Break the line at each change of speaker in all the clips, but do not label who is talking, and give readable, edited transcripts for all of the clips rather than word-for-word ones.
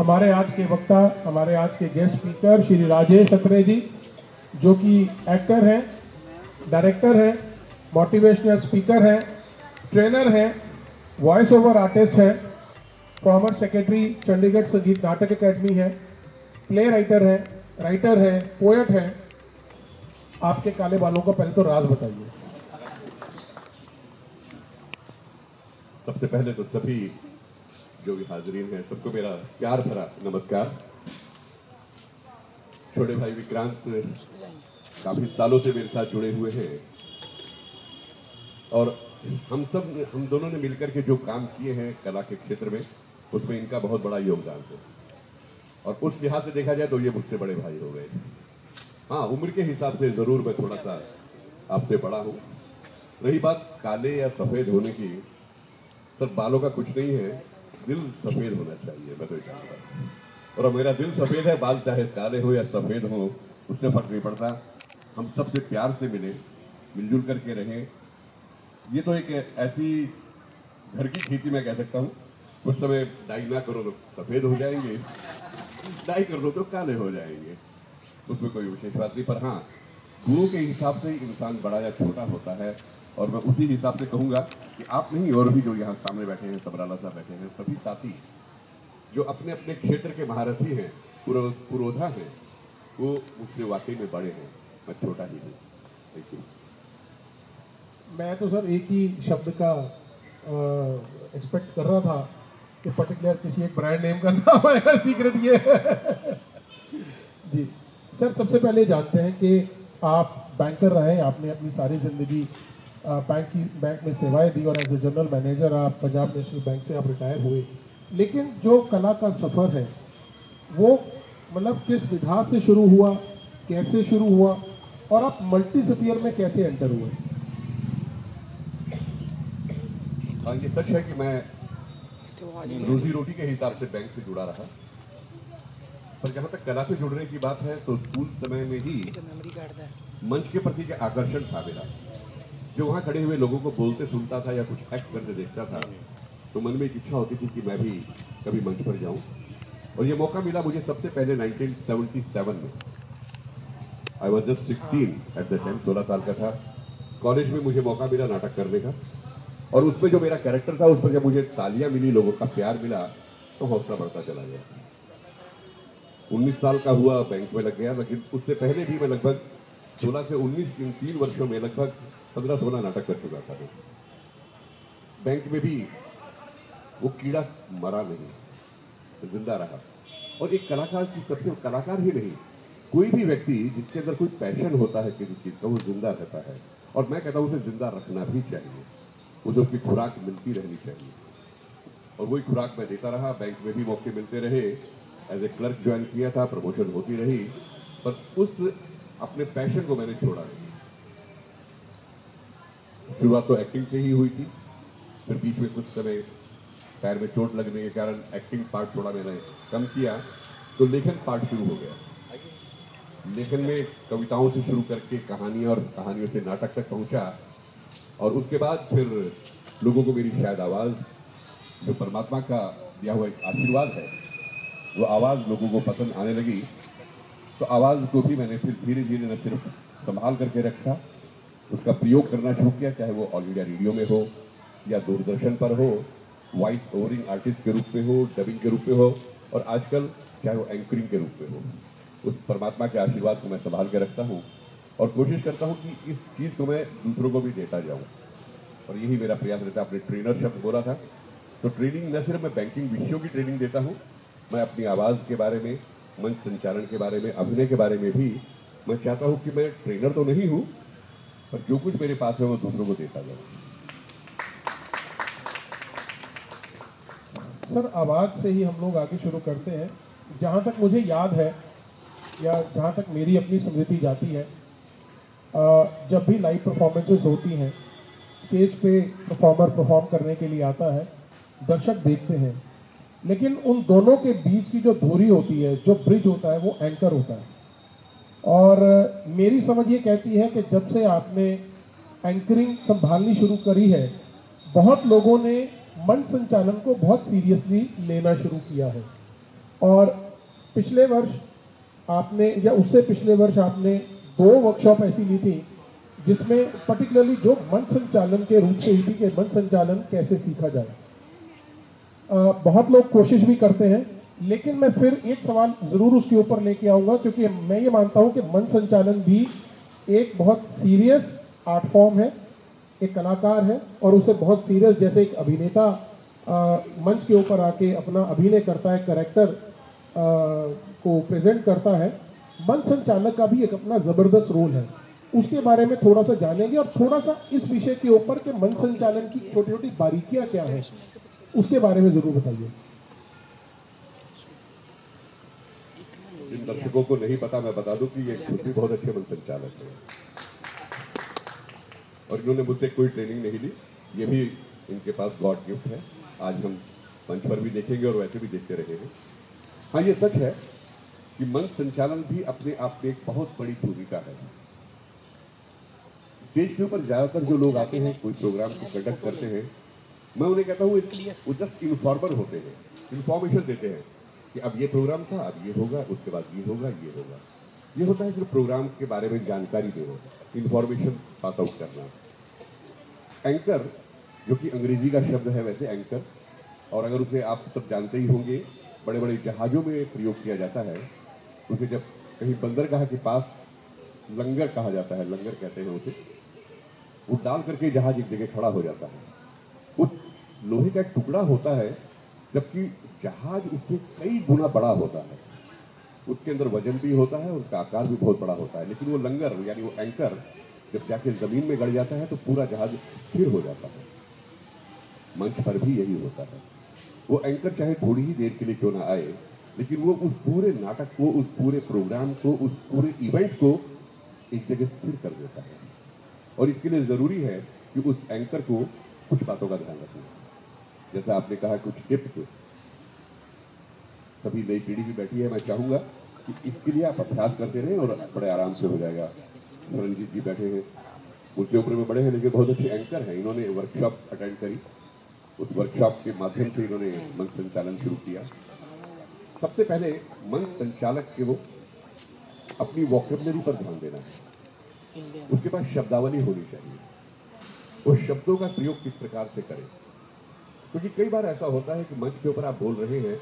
हमारे आज के वक्ता, हमारे आज के गेस्ट स्पीकर श्री राजेश अत्रे जी, जो कि एक्टर हैं, डायरेक्टर हैं, मोटिवेशनल स्पीकर हैं, ट्रेनर हैं, वॉइस ओवर आर्टिस्ट हैं, फॉर्मर सेक्रेटरी चंडीगढ़ संगीत नाटक अकेडमी है, प्ले राइटर हैं, पोएट हैं। आपके काले बालों का पहले तो राज बताइए।
सबसे पहले तो सभी जो भी हाजिरीन हैं सबको मेरा प्यार भरा नमस्कार। छोटे भाई विक्रांत काफी सालों से मेरे साथ जुड़े हुए हैं और हम दोनों ने मिलकर के जो काम किए हैं कला के क्षेत्र में, उसमें इनका बहुत बड़ा योगदान है और उस लिहाज से देखा जाए तो ये मुझसे बड़े भाई हो गए। हाँ, उम्र के हिसाब से जरूर मैं थोड़ा सा आपसे बड़ा हूं। रही बात काले या सफेद होने की, सर बालों का कुछ नहीं है, दिल सफेद होना चाहिए। मैं तो चाहूंगा और मेरा दिल सफेद है, बाल चाहे काले हो या सफेद हो उससे फर्क नहीं पड़ता। हम सबसे प्यार से मिले, मिलजुल करके रहें। ये तो एक ऐसी घर की खेती मैं कह सकता हूँ। उस समय डाई ना करो तो सफेद हो जाएंगे, डाई कर लो तो काले हो जाएंगे, उसमें कोई विशेष बात नहीं। पर हाँ, गुणों के हिसाब से इंसान बड़ा या छोटा होता है और मैं उसी हिसाब से कहूंगा कि आप नहीं और भी जो यहाँ सामने बैठे हैं, सबराला साहब बैठे हैं, सभी साथी जो अपने अपने क्षेत्र के महारथी हैं, पुरोधा हैं, वो मुझसे वाकई में बड़े हैं, मैं छोटा ही हूँ। Thank you.
मैं तो सर एक ही शब्द का एक्सपेक्ट कर रहा था कि पर्टिकुलर किसी एक ब्रांड नेम का नाम आएगा, सीक्रेट ये है। जी सर, सबसे पहले जानते हैं कि आप बैंकर रहे, आपने अपनी सारी ज़िंदगी बैंक में सेवाएं दी और एज ए जनरल मैनेजर आप पंजाब नेशनल बैंक से आप रिटायर हुए। लेकिन जो कला का सफ़र है वो मतलब किस विधा से शुरू हुआ, कैसे शुरू हुआ और आप मल्टी स्फीयर में कैसे एंटर हुए?
हाँ, ये सच है कि मैं रोजी रोटी के हिसाब से बैंक से जुड़ा रहा, पर जहां तक कला से जुड़ने की बात है तो स्कूल समय में ही मंच के प्रति जो आकर्षण था मेरा, जो वहां खड़े हुए लोगों को बोलते सुनता था या कुछ एक्ट करते देखता था, तो मन में एक इच्छा होती थी कि मैं भी कभी मंच पर जाऊं। और ये मौका मिला मुझे सबसे पहले 1977 में। I was just 16 at the time, 16 साल का था। कॉलेज में मुझे मौका मिला नाटक करने का और उसमें जो मेरा कैरेक्टर था उस पर जब मुझे तालियां मिली, लोगों का प्यार मिला, तो हौसला बढ़ता चला गया। 19 साल का हुआ, बैंक में लग गया, लेकिन उससे पहले भी मैं लगभग 16 से 19 इन 3 वर्षों में लगभग 15-16 नाटक कर चुका था। बैंक में भी वो कीड़ा मरा नहीं, जिंदा रहा। और एक कलाकार की सबसे, कलाकार ही नहीं, कोई भी व्यक्ति जिसके अंदर कोई पैशन होता है किसी चीज का, वो जिंदा रहता है। और मैं कहता हूं उसे जिंदा रखना भी चाहिए, उसे उसकी खुराक मिलती रहनी चाहिए और वही खुराक मैं देता रहा। बैंक में भी मौके मिलते रहे, एज ए क्लर्क ज्वाइन किया था, प्रमोशन होती रही, पर उस अपने पैशन को मैंने छोड़ा नहीं। शुरुआत तो एक्टिंग से ही हुई थी, फिर बीच में कुछ समय पैर में चोट लगने के कारण एक्टिंग पार्ट थोड़ा मैंने कम किया, तो लेखन पार्ट शुरू हो गया। लेखन में कविताओं से शुरू करके कहानियां और कहानियों से नाटक तक पहुंचा और उसके बाद फिर लोगों को मेरी शायद आवाज़, जो परमात्मा का दिया हुआ एक आशीर्वाद है, वो आवाज़ लोगों को पसंद आने लगी। तो आवाज़ को भी मैंने फिर धीरे धीरे न सिर्फ संभाल करके रखा, उसका प्रयोग करना शुरू किया, चाहे वो ऑल इंडिया रेडियो में हो या दूरदर्शन पर हो, वॉइस ओवरिंग आर्टिस्ट के रूप में हो, डबिंग के रूप में हो, और आजकल चाहे वो एंकरिंग के रूप में हो। उस परमात्मा के आशीर्वाद को मैं संभाल के रखता हूँ और कोशिश करता हूँ कि इस चीज़ को मैं दूसरों को भी देता जाऊँ, और यही मेरा प्रयास रहता है। आपने ट्रेनर शब्द बोला था, तो ट्रेनिंग न सिर्फ मैं बैंकिंग विषयों की ट्रेनिंग देता हूँ, मैं अपनी आवाज़ के बारे में, मंच संचालन के बारे में, अभिनय के बारे में भी मैं चाहता हूँ कि मैं ट्रेनर तो नहीं हूँ, पर जो कुछ मेरे पास है वो दूसरों को देता जाऊँ।
सर, आवाज़ से ही हम लोग आगे शुरू करते हैं। जहाँ तक मुझे याद है या जहाँ तक मेरी अपनी स्मृति जाती है, जब भी लाइव परफॉर्मेंसेस होती हैं, स्टेज पे परफॉर्मर परफॉर्म करने के लिए आता है, दर्शक देखते हैं, लेकिन उन दोनों के बीच की जो दूरी होती है, जो ब्रिज होता है, वो एंकर होता है। और मेरी समझ ये कहती है कि जब से आपने एंकरिंग संभालनी शुरू करी है, बहुत लोगों ने मंच संचालन को बहुत सीरियसली लेना शुरू किया है और पिछले वर्ष आपने या उससे पिछले वर्ष आपने 2 वर्कशॉप ऐसी ली थी जिसमें पर्टिकुलरली जो मंच संचालन के रूप से ही थी कि मंच संचालन कैसे सीखा जाए। बहुत लोग कोशिश भी करते हैं, लेकिन मैं फिर एक सवाल ज़रूर उसके ऊपर लेके आऊँगा, क्योंकि मैं ये मानता हूँ कि मंच संचालन भी एक बहुत सीरियस आर्ट फॉर्म है, एक कलाकार है और उसे बहुत सीरियस, जैसे एक अभिनेता मंच के ऊपर आके अपना अभिनय करता है, कैरेक्टर को प्रेजेंट करता है, मंच संचालक का भी एक अपना ज़बरदस्त रोल है। उसके बारे में थोड़ा सा जानेंगे और थोड़ा सा इस विषय के ऊपर कि मंच संचालन की छोटी छोटी बारीकियां क्या हैं, उसके बारे में जरूर बताइए।
जिन दर्शकों को नहीं पता मैं बता दूं कि ये खुद भी बहुत अच्छे मंच संचालक हैं और इन्होंने मुझसे कोई ट्रेनिंग नहीं ली, ये भी इनके पास गॉड गिफ्ट है। आज हम मंच पर भी देखेंगे और वैसे भी देखते रहे हैं। हाँ, ये सच है कि मंच संचालन भी अपने आप में एक बहुत बड़ी भूमिका है। स्टेज के ऊपर ज्यादातर जो लोग आते हैं, कोई प्रोग्राम को कंडक्ट करते हैं, मैं उन्हें कहता हूँ वो जस्ट इन्फॉर्मर होते हैं, इन्फॉर्मेशन देते हैं कि अब ये प्रोग्राम था, अब ये होगा, उसके बाद ये होगा, ये होगा। ये होता है सिर्फ प्रोग्राम के बारे में जानकारी देना, इन्फॉर्मेशन पास आउट करना। एंकर, जो कि अंग्रेजी का शब्द है वैसे एंकर, और अगर उसे आप सब जानते ही होंगे, बड़े बड़े जहाजों में प्रयोग किया जाता है। उसे जब कहीं बंदरगाह के पास लंगर कहा जाता है, लंगर कहते हैं उसे, वो डाल करके जहाज एक जगह खड़ा हो जाता है। वो लोहे का टुकड़ा होता है, जबकि जहाज उससे कई गुना बड़ा होता है। उसके अंदर वजन भी होता है और उसका आकार भी बहुत बड़ा होता है, लेकिन वो लंगर यानी वो एंकर जब जाके जमीन में गड़ जाता है तो पूरा जहाज स्थिर हो जाता है। मंच पर भी यही होता है। वो एंकर चाहे थोड़ी ही देर के लिए क्यों ना आए, लेकिन वो उस पूरे नाटक को, उस पूरे प्रोग्राम को, उस पूरे इवेंट को एक जगह स्थिर कर देता है। और इसके लिए जरूरी है कि उस एंकर को कुछ बातों का ध्यान रखना। जैसा आपने कहा, कुछ टिप्स। सभी नई पीढ़ी भी बैठी है, मैं चाहूंगा कि इसके लिए आप अभ्यास करते रहें और बड़े आराम से हो जाएगा। रंजीत जी बैठे हैं, मुझसे ऊपर में बड़े हैं, लेकिन बहुत अच्छे एंकर हैं। इन्होंने वर्कशॉप अटेंड करी, उस वर्कशॉप के माध्यम से इन्होंने मंच संचालन शुरू किया। सबसे पहले मंच संचालक के वो अपनी वोकैबुलरी पर ध्यान देना है। उसके पास शब्दावली होनी चाहिए, उस शब्दों का प्रयोग किस प्रकार से करें। क्योंकि कई बार ऐसा होता है कि मंच के ऊपर आप बोल रहे हैं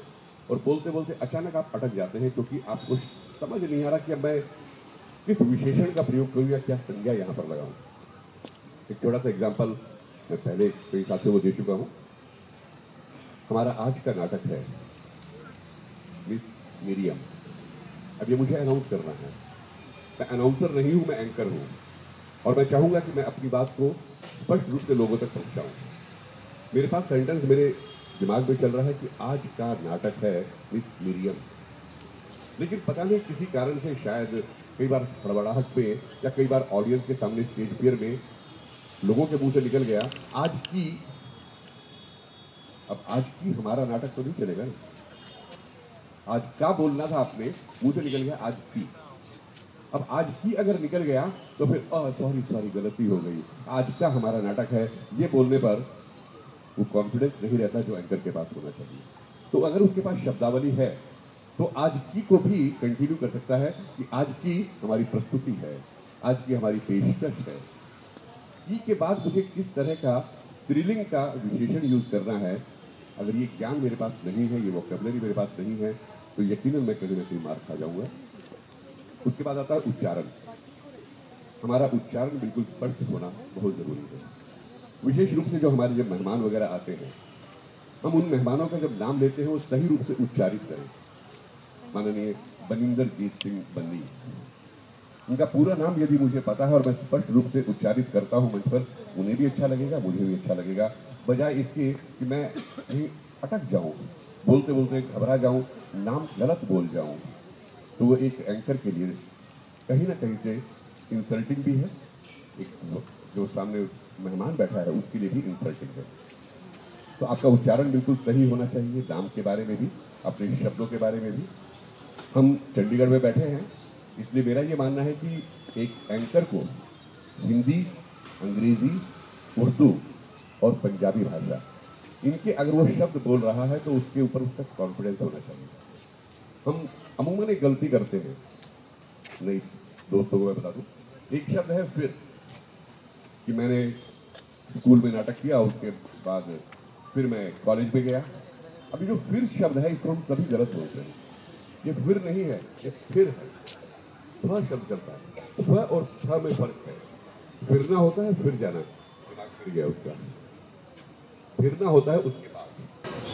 और बोलते बोलते अचानक आप अटक जाते हैं, क्योंकि आपको समझ नहीं आ रहा कि अब मैं किस विशेषण का प्रयोग करूं या क्या संज्ञा यहां पर लगाऊं। एक छोटा सा एग्जाम्पल मैं पहले कई साथियों को दे चुका हूं। हमारा आज का नाटक है मिस मिरियम। अब ये मुझे अनाउंस करना है। मैं अनाउंसर नहीं हूं, मैं एंकर हूं, और मैं चाहूंगा कि मैं अपनी बात को स्पष्ट रूप से लोगों तक पहुंचाऊं। मेरे पास सेंटेंस मेरे दिमाग में चल रहा है कि आज का नाटक है मिस मिरियम, लेकिन पता नहीं किसी कारण से, शायद कई बार हड़बड़ाहट में या कई बार ऑडियंस के सामने स्टेज फियर में लोगों के मुंह से निकल गया आज की। अब आज की हमारा नाटक तो नहीं चलेगा ना। आज का बोलना था आपने, मुंह से निकल गया आज की। अब आज की अगर निकल गया तो फिर सॉरी गलती हो गई, आज का हमारा नाटक है, ये बोलने पर वो कॉन्फिडेंस नहीं रहता जो एंकर के पास होना चाहिए। तो अगर उसके पास शब्दावली है तो आज की को भी कंटिन्यू कर सकता है कि आज की हमारी प्रस्तुति है, आज की हमारी पेशकश है। की के बाद मुझे किस तरह का स्त्रीलिंग का विशेषण यूज करना है, अगर ये ज्ञान मेरे पास नहीं है, ये वोकैबुलरी मेरे पास नहीं है, तो यकीनन मैं कहीं ना कहीं मार खा जाऊंगा। उसके बाद आता है उच्चारण। हमारा उच्चारण बिल्कुल स्पष्ट होना बहुत जरूरी है। विशेष रूप से जो हमारे जब मेहमान वगैरह आते हैं, हम उन मेहमानों का जब नाम लेते हैं वो सही रूप से उच्चारित करें। माननीय बनिंदरजीत सिंह बन्नी, उनका पूरा नाम यदि मुझे पता है और मैं स्पष्ट रूप से उच्चारित करता हूं मंच पर, उन्हें भी अच्छा लगेगा, मुझे भी अच्छा लगेगा, बजाय इसके कि मैं कहीं अटक जाऊं, बोलते बोलते घबरा जाऊं, नाम गलत बोल जाऊं। तो वो एक एंकर के लिए कहीं ना कहीं से इंसल्टिंग भी है, एक जो सामने मेहमान बैठा है उसके लिए भी इंसल्टिंग है। तो आपका उच्चारण बिल्कुल सही होना चाहिए, नाम के बारे में भी, अपने शब्दों के बारे में भी। हम चंडीगढ़ में बैठे हैं, इसलिए मेरा ये मानना है कि एक एंकर को हिंदी, अंग्रेजी, उर्दू और पंजाबी भाषा, इनके अगर वो शब्द बोल रहा है तो उसके ऊपर उसका कॉन्फिडेंस होना चाहिए। हम अमूमन एक गलती करते हैं, नहीं दोस्तों को मैं बता दूं, एक शब्द है फिर, कि मैंने स्कूल में नाटक किया, उसके बाद फिर मैं कॉलेज में गया। अभी जो फिर शब्द है इसको हम सभी गलत बोलते हैं। ये फिर नहीं है, ये फिर है। फ शब्द चलता है, फ और थ में फर्क है। फिरना होता है फिर जाना, दिमाग फिर गया उसका, फिरना होता है उसके बाद।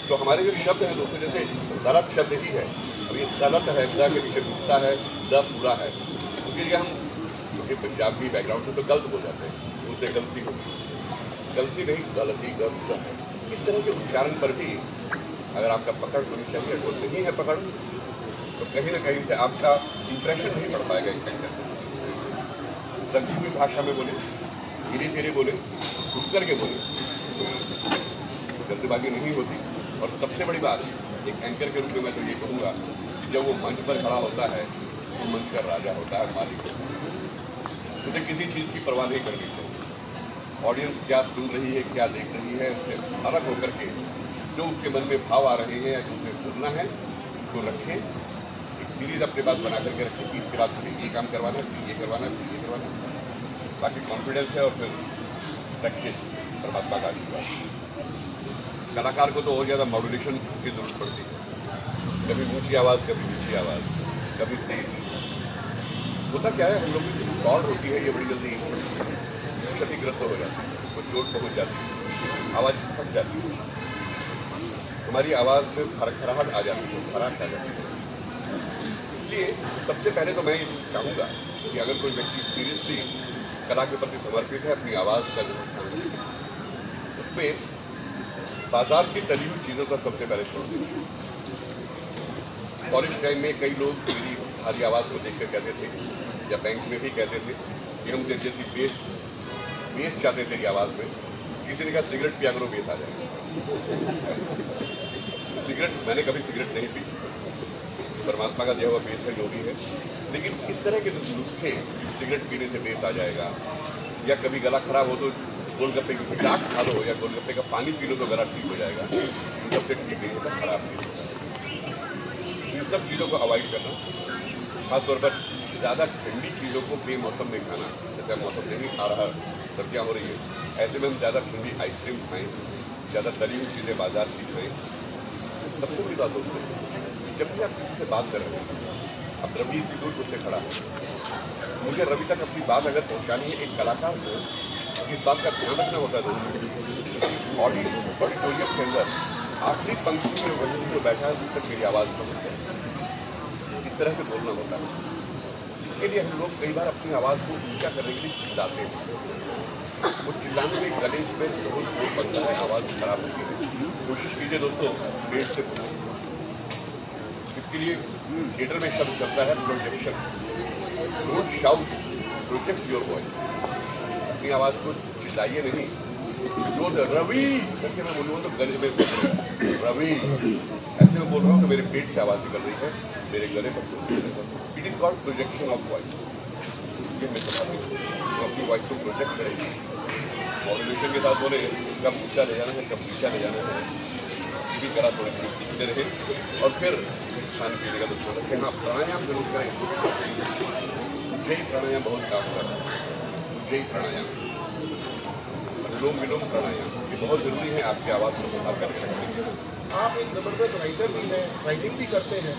तो हमारे जो शब्द है दोस्तों, जैसे गलत शब्द ही है, अब ये गलत है, द के पीछे टूटता है, द पूरा है, उसके लिए हम क्योंकि पंजाबी बैकग्राउंड से तो गलत हो जाते हैं, उससे गलती होती है, गलती नहीं गलती द पूरा है। इस तरह के उच्चारण पर भी अगर आपका पकड़ होनी चाहिए, वो नहीं है पकड़, तो कहीं ना कहीं से आपका इंप्रेशन नहीं पड़ पाएगा इस एंकर से। सभी हुई भाषा में बोले, धीरे धीरे बोले, रुक करके बोले, जल्दबाजी नहीं होती। और सबसे बड़ी बात, एक एंकर के रूप में मैं तो ये कहूँगा कि जब वो मंच पर खड़ा होता है तो मंच का राजा होता है, मालिक होता है, उसे किसी चीज़ की परवाह नहीं करनी चाहिए। ऑडियंस क्या सुन रही है, क्या देख रही है, उससे अलग होकर के जो उसके मन में भाव आ रहे हैं या जो उसे सुनना है उसको रखें। एक सीरीज अपने पास बना करके रखें कि इसके बाद फिर ये काम करवाना, फिर ये करवाना, फिर ये करवाना। बाकी कॉन्फिडेंस है और फिर प्रैक्टिस, परमात्मा का आशीर्वाद। कलाकार को तो और ज़्यादा मॉड्यूलेशन की जरूरत पड़ती है, कभी ऊंची आवाज़, कभी नीची आवाज़, कभी तेज। होता क्या है, हम लोगों की जो कॉर्ड होती है ये बड़ी जल्दी क्षतिग्रस्त हो जाती है, उसको चोट पहुँच जाती है, आवाज़ फट जाती है, हमारी आवाज़ में खरखराहट आ जाती है, खराश आ जाती है। इसलिए सबसे पहले तो मैं ये चाहूँगा कि अगर कोई व्यक्ति सीरियसली कला के प्रति समर्पित है, अपनी आवाज़ का ध्यान रखें, उसमें बाजार की तली हुई चीज़ों का सबसे पहले छोड़ दें। कॉलेज टाइम में कई लोग मेरी भारी आवाज़ को देखकर कहते थे, या बैंक में भी कहते थे कि हम तेरे जैसी बेस चाहते तेरी आवाज़ में। किसी ने कहा सिगरेट पिया करो, बेस आ जाएगा। सिगरेट, मैंने कभी सिगरेट नहीं पी, परमात्मा का दिया हुआ बेस है जो भी है, लेकिन इस तरह के नुस्खे, सिगरेट पीने से बेस आ जाएगा, या कभी गला खराब हो तो गोलगप्पे की चाट खा लो या गोलगप्पे का पानी पी लो तो गला ठीक हो जाएगा, सबसे ठीक नहीं होता, खराब नहीं होता। इन सब चीज़ों को अवॉइड करना, खासतौर पर ज़्यादा ठंडी चीज़ों को बेमौसम में खाना, जैसे मौसम नहीं आ रहा, सर्दियाँ हो रही है, ऐसे में हम ज़्यादा ठंडी आइसक्रीम खाएँ, ज़्यादा तली हुई चीज़ें बाजार की खाएँ। सबसे बड़ी बात दोस्तों, जब भी आप किसी से बात कर रहे हैं, अब रवि इतनी दूर उससे खड़ा है, मुझे रवि तक अपनी बात अगर पहुँचानी है, एक कलाकार को इस बात का ध्यान रखना होता है दोस्तों। ऑडिटोरियम के अंदर आखिरी पंक्ति में वही जो बैठा है उस तक मेरी आवाज़ पहुँच जाए, इस तरह से बोलना होता है। इसके लिए हम लोग कई बार अपनी आवाज़ को ऊंचा करने के लिए चिल्लाते हैं, वो चिल्लाने में गले में बहुत जोर पड़ता है, आवाज़ खराब होती है। कोशिश कीजिए दोस्तों पेट से बोलो। इसके लिए थिएटर में शब्द चलता है projection, don't shout, project your voice. अपनी आवाज़ को चिल्लाइए नहीं, जो रवि करके मैं बोलूँगा तो गले में बोल रहा हूँ रवि, ऐसे में बोल रहा हूँ तो मेरे पेट से आवाज़ निकल रही है, मेरे गले पर। It is called projection of voice. ये मैं समझता हूँ, तो अपनी वॉइस को प्रोजेक्ट करेंगे, मॉड्यूलेशन के साथ बोले कब ऊँचा ले जाना है, कब नीचा ले जाना है, ये भी करा थोड़ी थोड़ी सीखते रहे। और फिर खाने पीने का तो रखें, हाँ प्राणायाम जरूर करें। उज्जयी प्राणायाम बहुत काम कर रहा है, उज्जयी प्राणायाम, अनुलोम विलोम प्राणायाम, ये बहुत ज़रूरी है आपकी आवाज़ को संभाल करके रखने के लिए।
आप एक ज़बरदस्त राइटर भी हैं, राइटिंग भी करते हैं,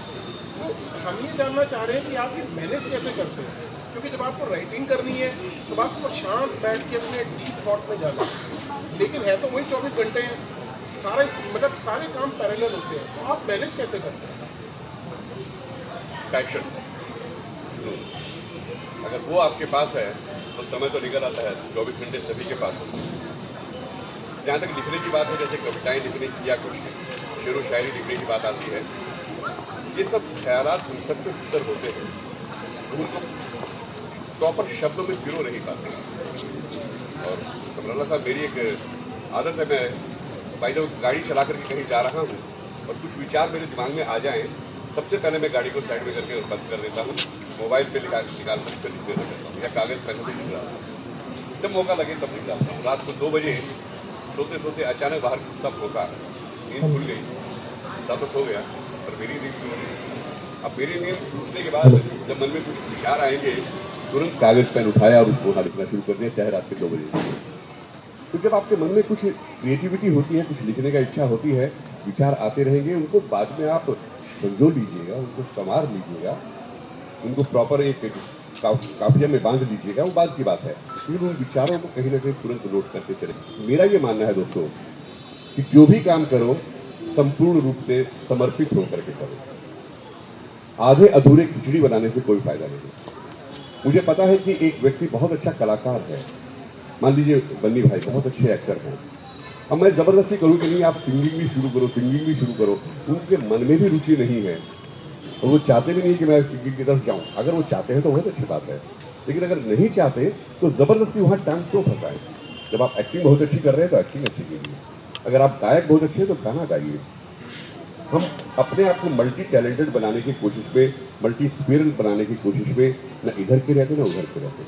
तो हम ये जानना चाह रहे हैं कि आप ये मैनेज कैसे करते हैं, क्योंकि जब आपको राइटिंग करनी है तो आपको शांत बैठ के अपने डीप थॉट में जाना है, लेकिन है तो वही 24 घंटे हैं, सारे मतलब सारे काम पैरेलल होते हैं, तो आप मैनेज कैसे करते हैं?
पैशन, अगर वो आपके पास है तो समय तो निकल आता है, 24 घंटे सभी के पास होते हैं। जहाँ तक लिखने की बात है, जैसे कविताएं लिखने की या कुछ शेर व शायरी लिखने की बात आती है, ये सब ख्यालात हम सबके भीतर होते हैं, उनको प्रॉपर शब्दों में पिरो नहीं पाते। और कमराला साहब, मेरी एक आदत है, मैं भाई जब गाड़ी चला करके कहीं जा रहा हूँ और कुछ विचार मेरे दिमाग में आ जाएँ, सबसे पहले मैं गाड़ी को साइड में करके बंद कर देता हूँ, मोबाइल पे निकाल कर लिख देता हूँ, या कागज़ पेन से लिख रहा हूँ, जब मौका लगे तब निकालता हूँ। रात को 2 बजे सोते सोते अचानक बाहर तब मौका, नींद खुल गई, तब तो सो गया, पर मेरी नींद खुल गई, अब मेरी नींद टूटने के बाद जब मन में कुछ विचार आएंगे, तुरंत कागज पेन उठाया और उसको वहाँ लिखना शुरू कर दिया, चाहे रात के 2 बजे। तो जब आपके मन में कुछ क्रिएटिविटी होती है, कुछ लिखने का इच्छा होती है, विचार आते रहेंगे, उनको बाद में आप संजो लीजिएगा, उनको संवार लीजिएगा, उनको प्रॉपर एक काफिया में बांध लीजिएगा, वो बात की बात है। लेकिन उन विचारों को कहीं ना कहीं तुरंत नोट करते चले। मेरा ये मानना है दोस्तों कि जो भी काम करो संपूर्ण रूप से समर्पित होकर के करो। आधे अधूरे खिचड़ी बनाने से कोई फायदा नहीं। मुझे पता है कि एक व्यक्ति बहुत अच्छा कलाकार है, मान लीजिए बन्नी भाई बहुत अच्छे एक्टर हैं, अब मैं जबरदस्ती करूं कि नहीं आप सिंगिंग भी शुरू करो, सिंगिंग भी शुरू करो, उनके मन में भी रुचि नहीं है और वो चाहते भी नहीं कि मैं सिंगिंग की तरफ जाऊं। अगर वो चाहते हैं तो बहुत अच्छी बात है, लेकिन अगर नहीं चाहते तो जबरदस्ती वहां टांग क्यों फंसाएं। जब आप एक्टिंग बहुत अच्छी कर रहे हैं तो एक्टिंग अच्छी कीजिए, अगर आप गायक बहुत अच्छे हैं तो गाना गाइए। हम अपने आप को मल्टी टैलेंटेड बनाने की कोशिश में, मल्टी स्पिरिट बनाने की कोशिश में न इधर के रहते न उधर के रहते।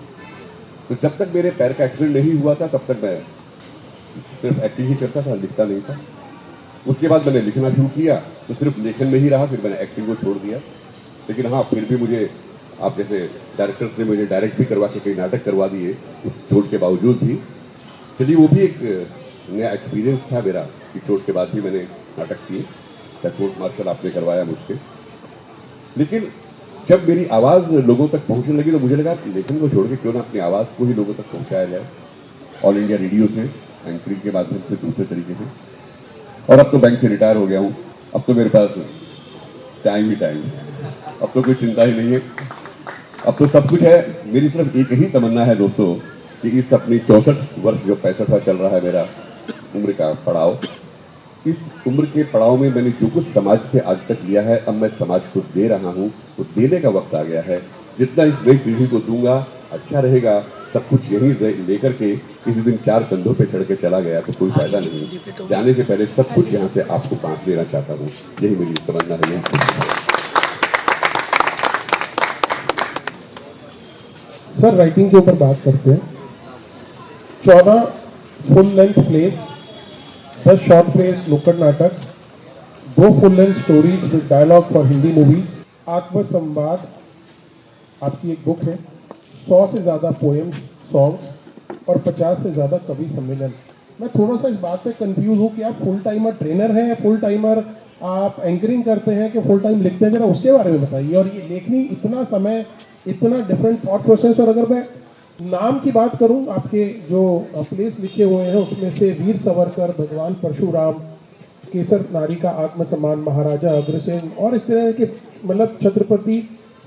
तो जब तक मेरे पैर का एक्सीडेंट नहीं हुआ था तब तक मैं सिर्फ एक्टिंग ही करता था, लिखता नहीं था। उसके बाद मैंने लिखना शुरू किया तो सिर्फ लेखन में ही रहा, फिर मैंने एक्टिंग को छोड़ दिया। लेकिन हाँ, फिर भी मुझे आप जैसे डायरेक्टर्स ने मुझे डायरेक्ट भी करवा के कई नाटक करवा दिए, चोट के बावजूद भी। चलिए वो भी एक नया एक्सपीरियंस था मेरा कि चोट के बाद भी मैंने नाटक किए, कोर्ट मार्शल आपने करवाया मुझसे। लेकिन जब मेरी आवाज़ लोगों तक पहुंचने लगी तो मुझे लगा कि लेखन को छोड़ के क्यों ना अपनी आवाज़ को ही लोगों तक पहुंचाया जाए, ऑल इंडिया रेडियो से, एंकरिंग के माध्यम से, दूसरे तरीके से। और अब तो बैंक से रिटायर हो गया हूँ, अब तो मेरे पास टाइम ही टाइम है, अब तो कोई चिंता ही नहीं है, अब तो सब कुछ है। मेरी सिर्फ एक ही तमन्ना है दोस्तों कि इस अपनी 64 वर्ष जो 65वां चल रहा है मेरा उम्र का पड़ाव, इस उम्र के पड़ाव में मैंने जो कुछ समाज से आज तक लिया है, अब मैं समाज को दे रहा हूँ, तो देने का वक्त आ गया है। जितना इस नई पीढ़ी को दूंगा अच्छा रहेगा। सब कुछ यहीं लेकर के किसी दिन 4 कंधों पे चढ़ के चला गया तो कोई फायदा नहीं। जाने से पहले सब कुछ यहाँ से आपको बांट देना चाहता हूँ, यही मेरी तमन्ना है।
सर, राइटिंग के ऊपर बात करते हैं। 14 full length plays, 10 short plays नुक्कड़ नाटक, 2 full length stories with dialogue for Hindi movies, Atmasamvad आपकी एक बुक है, 100 से ज़्यादा पोएम्स, सॉन्ग्स और 50 से ज़्यादा कवि सम्मेलन। मैं थोड़ा सा इस बात पे कंफ्यूज हूँ कि आप फुल टाइमर ट्रेनर हैं, फुल टाइमर आप एंकरिंग करते हैं कि फुल टाइम लिखते हैं, जरा उसके बारे में बताइए। और ये लेखनी इतना समय, इतना डिफरेंट थॉट प्रोसेस। और अगर मैं नाम की बात करूं, आपके जो प्लेस लिखे हुए हैं उसमें से वीर सावरकर, भगवान परशुराम, केसर नारी का आत्मसम्मान, महाराजा अग्रसेन और इस तरह के मतलब छत्रपति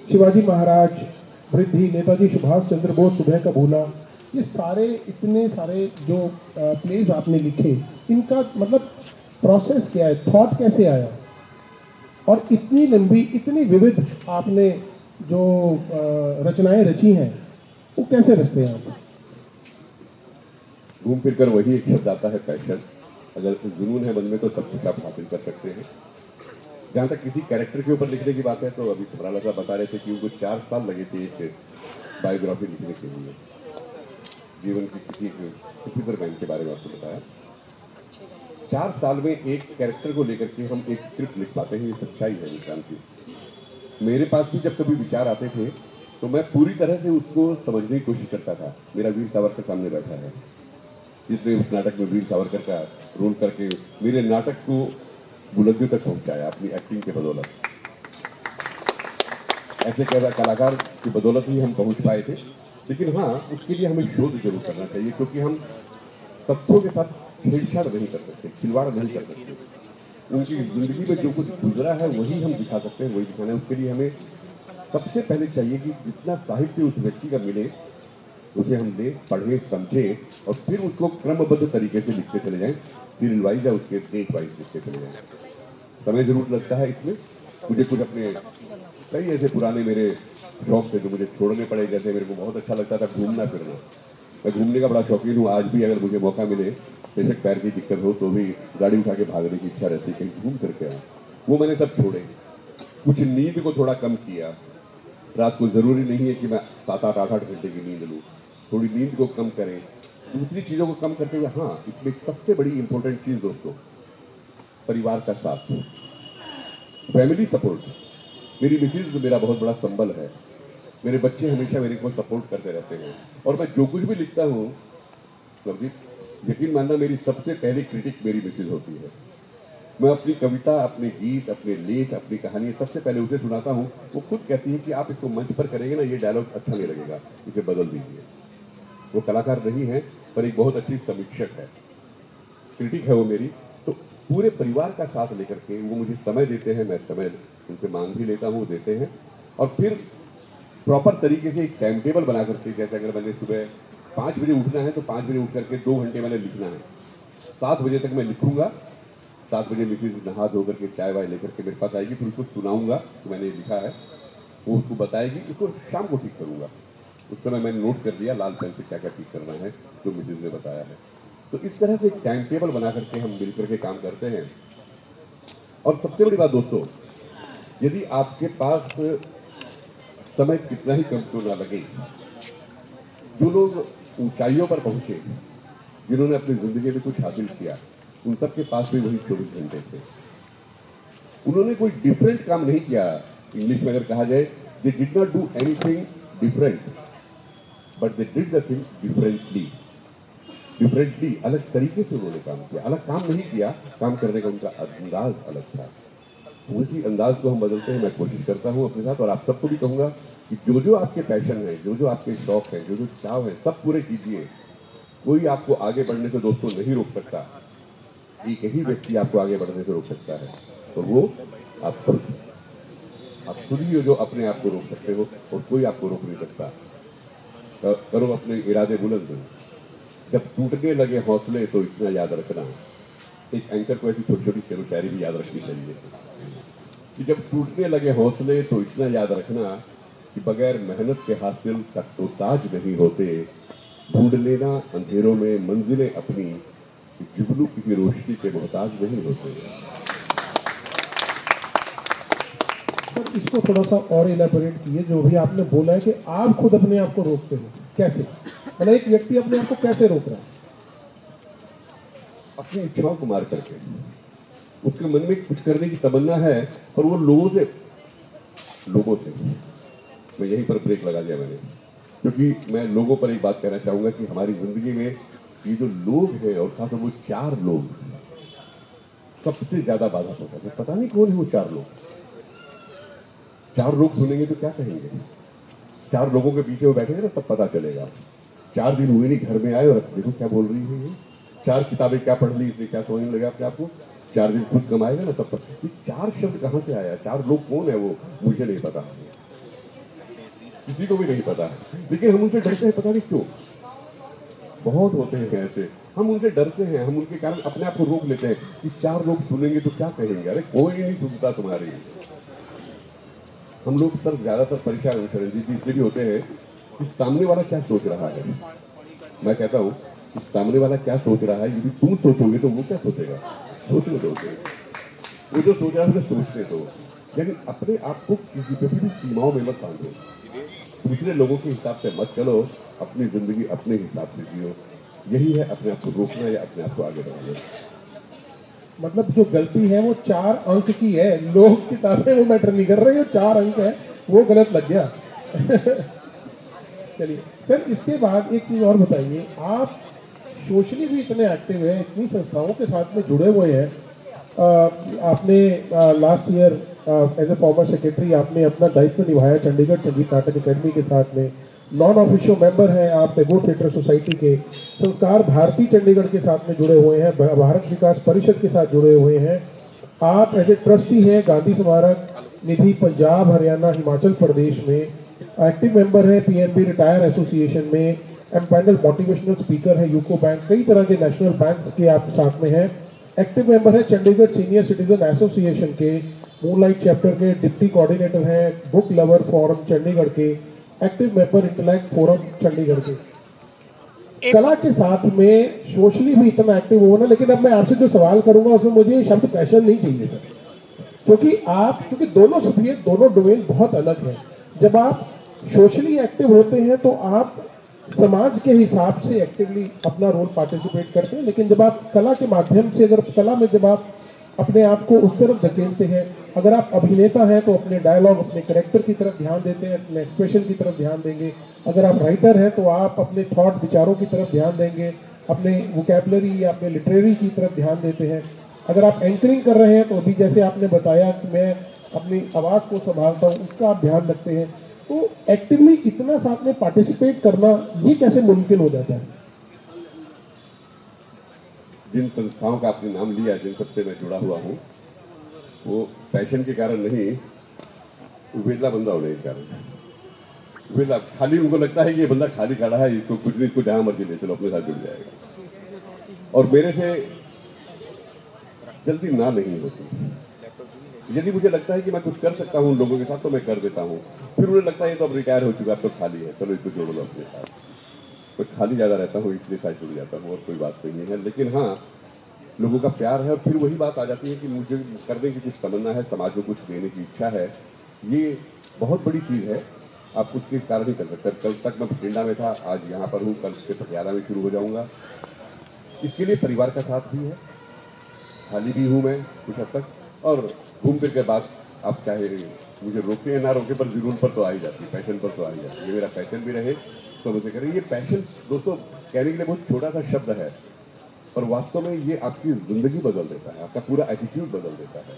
शिवाजी महाराज, वृद्धि, नेताजी सुभाष चंद्र बोस, सुबह का भूला, ये सारे इतने सारे जो प्लेस आपने लिखे, इनका मतलब प्रोसेस क्या है, थॉट कैसे आया? और इतनी लंबी, इतनी विविध आपने जो रचनाएं रची हैं वो कैसे रचते हैं आप?
घूम फिर कर वही एक शब्द आता है, पैशन। अगर जुनून है मन में तो सब कुछ आप हासिल कर सकते हैं। जहाँ तक किसी कैरेक्टर के ऊपर लिखने की बात है तो अभी समराला साहब बता रहे थे कि उनको 4 साल लगे थे एक बायोग्राफी लिखने के लिए, जीवन की किसी सुपीरियर मैन के बारे में आपको बताया। 4 साल में एक कैरेक्टर को लेकर के हम एक स्क्रिप्ट लिख पाते हैं, ये सच्चाई है इंसान की। मेरे पास भी जब कभी विचार आते थे तो मैं पूरी तरह से उसको समझने की कोशिश करता था। मेरा वीर सावरकर सामने बैठा है, जिसने उस नाटक में वीर सावरकर का रोल करके मेरे नाटक को बुलंदियों तक पहुंचाया अपनी एक्टिंग के बदौलत। ऐसे कलाकार की बदौलत ही हम पहुंच पाए थे। लेकिन हाँ, उसके लिए हमें शोध जरूर करना चाहिए, क्योंकि हम तथ्यों के साथ छेड़छाड़ नहीं कर सकते, खिलवाड़ नहीं कर सकते। उनकी जिंदगी में जो कुछ गुजरा है वही हम दिखा सकते हैं, वही दिखाना है। उसके लिए हमें सबसे पहले चाहिए कि जितना साहित्य उस व्यक्ति का मिले उसे हम ले, पढ़ें, समझें और फिर उसको क्रमबद्ध तरीके से लिखते चले जाएं, सीरियल वाइज या उसके डेट वाइज लिखते चले जाएं। समय जरूर लगता है इसमें। मुझे कुछ अपने कई ऐसे पुराने मेरे शौक थे जो मुझे छोड़ने पड़े। जैसे मेरे को बहुत अच्छा लगता था घूमना फिरना, मैं घूमने का बड़ा शौकीन हूँ। आज भी अगर मुझे मौका मिले, बेशक पैर की दिक्कत हो तो भी गाड़ी उठा के भागने की इच्छा रहती है, कहीं घूम करके आऊँ। वो मैंने सब छोड़े। कुछ नींद को थोड़ा कम किया। रात को जरूरी नहीं है कि मैं 7-8, 8-8 घंटे की नींद लूँ, थोड़ी नींद को कम करें। दूसरी चीज़ों को कम करते हुए हाँ, इसमें एक सबसे बड़ी इंपॉर्टेंट चीज़ दोस्तों, परिवार का साथ, फैमिली सपोर्ट। मेरी मिसेज मेरा बहुत बड़ा संबल है। मेरे बच्चे हमेशा मेरे को सपोर्ट करते रहते हैं और मैं जो कुछ भी लिखता हूँ, नवजीत, यकीन मानना मेरी सबसे पहली क्रिटिक मेरी मिसेज होती है। मैं अपनी कविता, अपने गीत, अपने लेख, अपनी कहानी सबसे पहले उसे सुनाता हूँ। वो खुद कहती है कि आप इसको मंच पर करेंगे ना, ये डायलॉग अच्छा नहीं लगेगा, इसे बदल दीजिए। वो कलाकार नहीं है पर एक बहुत अच्छी समीक्षक है, क्रिटिक है वो मेरी। तो पूरे परिवार का साथ लेकर के वो मुझे समय देते हैं, मैं समय उनसे मांग भी लेता हूँ, देते हैं। और फिर प्रॉपर तरीके से एक टाइम टेबल बना करके, जैसे अगर मैंने सुबह 5 बजे उठना है तो 5 बजे उठ करके 2 घंटे मैंने लिखना है, 7 बजे तक मैं लिखूंगा। 7 बजे मिसेज नहा धो करके चाय वाय लेकर के मेरे पास आएगी, फिर उसको सुनाऊंगा कि मैंने लिखा है, वो उसको बताएगी, उसको शाम को ठीक करूंगा। उस समय मैंने नोट कर लिया लाल पेन से क्या क्या ठीक करना है जो मिसेज ने बताया है। तो इस तरह से एक टाइम टेबल बना करके हम मिल करके काम करते हैं। और सबसे बड़ी बात दोस्तों, यदि आपके पास समय कितना ही कम क्यों ना लगे, जो लोग ऊंचाइयों पर पहुंचे, जिन्होंने अपनी जिंदगी में कुछ हासिल किया, उन सबके पास भी वही 24 घंटे थे। उन्होंने कोई डिफरेंट काम नहीं किया। इंग्लिश में अगर कहा जाए, they did not do anything different, but they did the thing differently. Differently, अलग तरीके से उन्होंने काम किया। अलग काम नहीं किया, काम करने का उनका अंदाज अलग था। उसी अंदाज को हम बदलते हैं। मैं कोशिश करता हूं अपने साथ, और आप सबको भी कहूंगा कि जो जो आपके पैशन है, जो जो आपके शौक है, जो जो चाव है, सब पूरे कीजिए। कोई आपको आगे बढ़ने से दोस्तों नहीं रोक सकता। एक ही व्यक्ति आपको आगे बढ़ने से रोक सकता है, और वो आप खुद। आप खुद ही हो जो अपने आप को रोक सकते हो, और कोई आपको रोक नहीं सकता। करो अपने इरादे बुलंद। जब टूटने लगे हौसले तो इतना याद रखना, एक एंकर को ऐसी छोटी छोटी शेरो शायरी भी याद रखनी चाहिए कि जब टूटने लगे हौसले तो इतना याद रखना कि बगैर मेहनत के हासिल तक तो ताज नहीं होते। ढूंढ लेना अंधेरों में मंजिलें अपनी, जुगनू किसी रोशनी के मोहताज नहीं होते।
सर, इसको थोड़ा सा और इलेबोरेट कीजिए। जो भी आपने बोला है कि आप खुद अपने आप को रोकते हो, कैसे? मतलब एक व्यक्ति अपने आप को कैसे रोक रहा है?
अपनी इच्छाओं को मार करके। उसके मन में कुछ करने की तमन्ना है, पर वो लोगों से मैं यहीं पर ब्रेक लगा दिया मैंने, क्योंकि मैं लोगों पर एक बात कहना चाहूंगा कि हमारी जिंदगी में ये जो लोग हैं, और खासतौर वो 4 लोग सबसे ज्यादा बाधा पहुंचाते हैं। पता नहीं कौन है वो 4 लोग। 4 लोग सुनेंगे तो क्या कहेंगे? 4 लोगों के पीछे वो बैठेंगे ना, तब पता चलेगा। 4 दिन हुए नहीं, घर में आए और देखो क्या बोल रही है ये। 4 किताबें क्या पढ़ ली, इसलिए क्या समझने लगा अपने आपको। 4 दिन खुद कमाएगा ना, तब ये 4 शब्द कहां से आया, 4 लोग कौन है वो, मुझे नहीं पता, किसी को भी नहीं पता। लेकिन हम उनसे डरते हैं, पता नहीं क्यों। बहुत होते हैं ऐसे, हम उनसे डरते हैं, हम उनके कारण अपने आप को रोक लेते हैं कि 4 लोग सुनेंगे तो क्या कहेंगे। अरे कोई नहीं सुनता तुम्हारी। हम लोग सर ज्यादातर परेशान शरणजीत जी इसलिए भी होते हैं कि सामने वाला क्या सोच रहा है। मैं कहता हूं कि सामने वाला क्या सोच रहा है, यदि तुम सोचोगे तो वो क्या सोचेगा। सोचने दो, वो जो सोच रहा है उसे सोचने दो। यानी अपने आप को किसी पे भी सीमाओं में मत बांधो, दूसरे लोगों के हिसाब से मत चलो, अपनी जिंदगी अपने हिसाब से जियो। यही है अपने आप को रोकना या अपने आप को आगे बढ़ाना।
मतलब जो गलती है वो 4 अंक की है। लोग किताबें वो मैटर नहीं कर रहे, वो 4 अंक है, वो गलत लग गया। चलिए सर, इसके बाद एक चीज और बताइए। आप सोशली भी इतने एक्टिव हैं, इतनी संस्थाओं के साथ में जुड़े हुए हैं। आपने last year as a former secretary आपने अपना दायित्व निभाया चंडीगढ़ संगीत नाटक अकेडमी के साथ में। नॉन ऑफिशियल मेंबर हैं आप टैगोर थिएटर सोसाइटी के। संस्कार भारती चंडीगढ़ के साथ में जुड़े हुए हैं, भारत विकास परिषद के साथ जुड़े हुए हैं। आप एज ए ट्रस्टी हैं गांधी स्मारक निधि पंजाब, हरियाणा, हिमाचल प्रदेश में। एक्टिव मेंबर है पीएनबी रिटायर एसोसिएशन में। एम्पैनल मोटिवेशनल स्पीकर है यूको बैंक, कई तरह के नेशनल बैंक्स के आप साथ में हैं। एक्टिव मेंबर है चंडीगढ़ सीनियर सिटीजन एसोसिएशन के, मूनलाइट चैप्टर के डिप्टी कोऑर्डिनेटर हैं, बुक लवर फोरम चंडीगढ़ के, active member intellect forum Chandigarh के। कला के साथ में सोशली भी इतना एक्टिव होना। लेकिन अब मैं आपसे जो सवाल करूंगा उसमें मुझे शब्द पैशन नहीं चाहिए सर, क्योंकि दोनों सब्जेक्ट, दोनों डोमेन बहुत अलग है। जब आप सोशली एक्टिव होते हैं तो आप समाज के हिसाब से एक्टिवली अपना रोल पार्टिसिपेट करते हैं, लेकिन जब आप कला के माध्यम से, अगर कला में जब आप अपने आप को उस तरफ धकेलते हैं अगर आप अभिनेता हैं तो अपने डायलॉग, अपने कैरेक्टर की तरफ ध्यान देते हैं, अपने एक्सप्रेशन की तरफ ध्यान देंगे। अगर आप राइटर हैं तो आप अपने थॉट, विचारों की तरफ ध्यान देंगे, अपने वोकैबुलरी या अपने लिटरेरी की तरफ ध्यान देते हैं। अगर आप एंकरिंग कर रहे हैं तो अभी जैसे आपने बताया कि मैं अपनी आवाज़ को संभालता हूँ, उसका आप ध्यान रखते हैं। तो एक्टिवली इतना साथ में पार्टिसिपेट करना, ये कैसे मुमकिन हो जाता है?
जिन संस्थाओं का आपने नाम लिया, जिन सबसे मैं जुड़ा हुआ हूँ, वो पैशन के कारण नहीं, वेला बंदा होने के कारण। वेला, खाली उनको लगता है कि ये बंदा खाली खड़ा है, इसको कुछ नहीं, इसको जहां मर्जी ले चलो, अपने साथ जुड़ जाएगा। और मेरे से जल्दी ना नहीं होती। यदि मुझे लगता है कि मैं कुछ कर सकता हूँ उन लोगों के साथ तो मैं कर देता हूँ। फिर उन्हें लगता है तो अब रिटायर हो चुका है, अब तो खाली है, चलो इसको जोड़ लो अपने साथ। मैं खाली ज़्यादा रहता हूँ इसलिए शायद जुड़ जाता हूँ, और कोई बात नहीं है। लेकिन हाँ, लोगों का प्यार है, और फिर वही बात आ जाती है कि मुझे करने की कुछ तमन्ना है, समाज को कुछ देने की इच्छा है। ये बहुत बड़ी चीज़ है, आप कुछ किस कारण नहीं कर सकते। कल तक मैं बठिंडा में था, आज यहाँ पर हूँ, कल से पटियाला में शुरू हो जाऊँगा। इसके लिए परिवार का साथ भी है, खाली भी हूँ मैं कुछ हद तक, और घूम फिर के बाद आप चाहे मुझे रोके या ना रोके, पर जुनून पर तो आ ही जाती है, पैशन पर तो आ ही जाती है। ये मेरा पैशन भी रहे तो मुझे करें। ये पैशन दोस्तों कहने के लिए बहुत छोटा सा शब्द है, पर वास्तव में ये आपकी ज़िंदगी बदल देता है, आपका पूरा एटीट्यूड बदल देता है।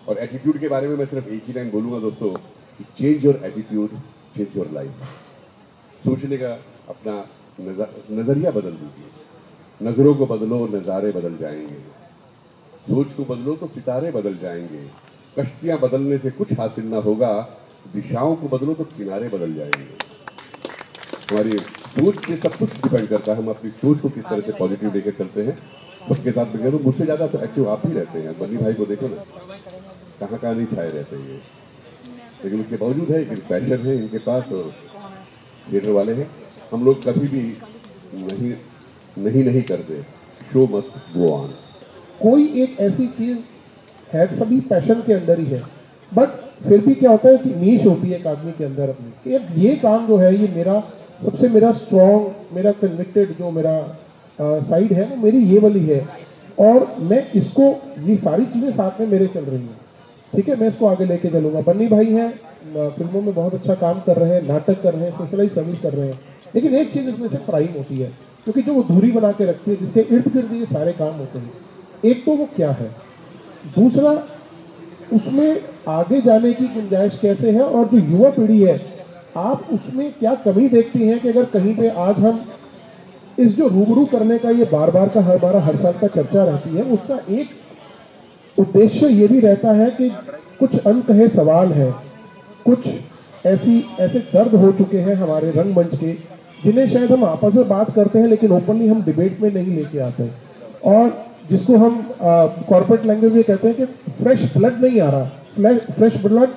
और एटीट्यूड के बारे में मैं सिर्फ एक ही लाइन बोलूँगा दोस्तों, कि change your attitude, change your life. सोचने का अपना नज़रिया बदल दीजिए। नज़रों को बदलो, नज़ारे बदल जाएंगे। सोच को बदलो तो सितारे बदल जाएंगे। कश्तियाँ बदलने से कुछ हासिल ना होगा, दिशाओं को बदलो तो किनारे बदल जाएंगे। हमारी सोच से सब कुछ डिपेंड करता है, हम अपनी सोच को किस तरह से पॉजिटिव लेकर चलते हैं। सबके साथ मिलकर, तो मुझसे ज़्यादा तो एक्टिव आप ही रहते हैं। बन्नी भाई को देखो ना, कहाँ कहाँ नहीं छाए रहते हैं, लेकिन उसके बावजूद है कि पैशन है इनके पास, और थिएटर वाले हैं। हम लोग कभी भी नहीं करते। Show must go on.
कोई एक ऐसी चीज है, सभी पैशन के अंदर ही है, बट फिर भी क्या होता है कि नीश होती है एक आदमी के अंदर अपनी, ये काम जो है, ये मेरा स्ट्रॉन्ग, मेरा कन्विक्टेड जो मेरा साइड है, वो मेरी ये वाली है, और मैं इसको, ये सारी चीज़ें साथ में मेरे चल रही हैं, ठीक है, मैं इसको आगे लेके चलूंगा। बन्नी भाई हैं, फिल्मों में बहुत अच्छा काम कर रहे हैं, नाटक कर रहे हैं, सोशलाइज सर्विस कर रहे हैं, लेकिन एक चीज़ इसमें से प्राइम होती है, क्योंकि जो वो दूरी बना के रखती है, जिसके इर्द गिर्द ये सारे काम होते हैं। एक तो वो क्या है, दूसरा उसमें आगे जाने की गुंजाइश कैसे है, और जो युवा पीढ़ी है, आप उसमें क्या कमी देखती हैं कि अगर कहीं पे आज हम इस जो रूबरू करने का ये बार बार का हमारा हर साल का चर्चा रहती है, उसका एक उद्देश्य ये भी रहता है कि कुछ अनकहे सवाल हैं, कुछ ऐसे दर्द हो चुके हैं हमारे रंगमंच के, जिन्हें शायद हम आपस में बात करते हैं लेकिन ओपनली हम डिबेट में नहीं लेके आते, और जिसको हम कॉर्पोरेट लैंग्वेज में कहते हैं कि फ्रेश ब्लड नहीं आ रहा, फ्रेश ब्लड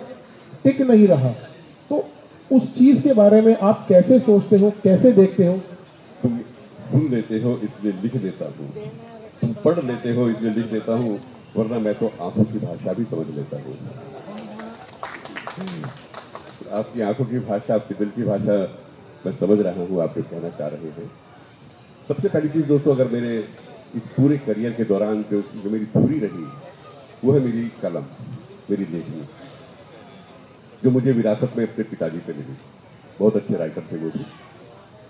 टिक नहीं रहा। तो उस चीज़ के बारे में आप कैसे सोचते हो, कैसे देखते हो?
तुम सुन लेते हो इसलिए लिख देता हूँ, तुम पढ़ लेते हो इसलिए लिख देता हूँ, वरना मैं तो आंखों की भाषा भी समझ लेता हूँ। आपकी आंखों की भाषा, आपके दिल की भाषा मैं समझ रहा हूँ, आप जो कहना चाह रहे हैं। सबसे पहली चीज़ दोस्तों, अगर मेरे इस पूरे करियर के दौरान जो मेरी धुरी रही, वो है मेरी कलम, मेरी लेखनी, जो मुझे विरासत में अपने पिताजी से मिली। बहुत अच्छे राइटर थे वो भी।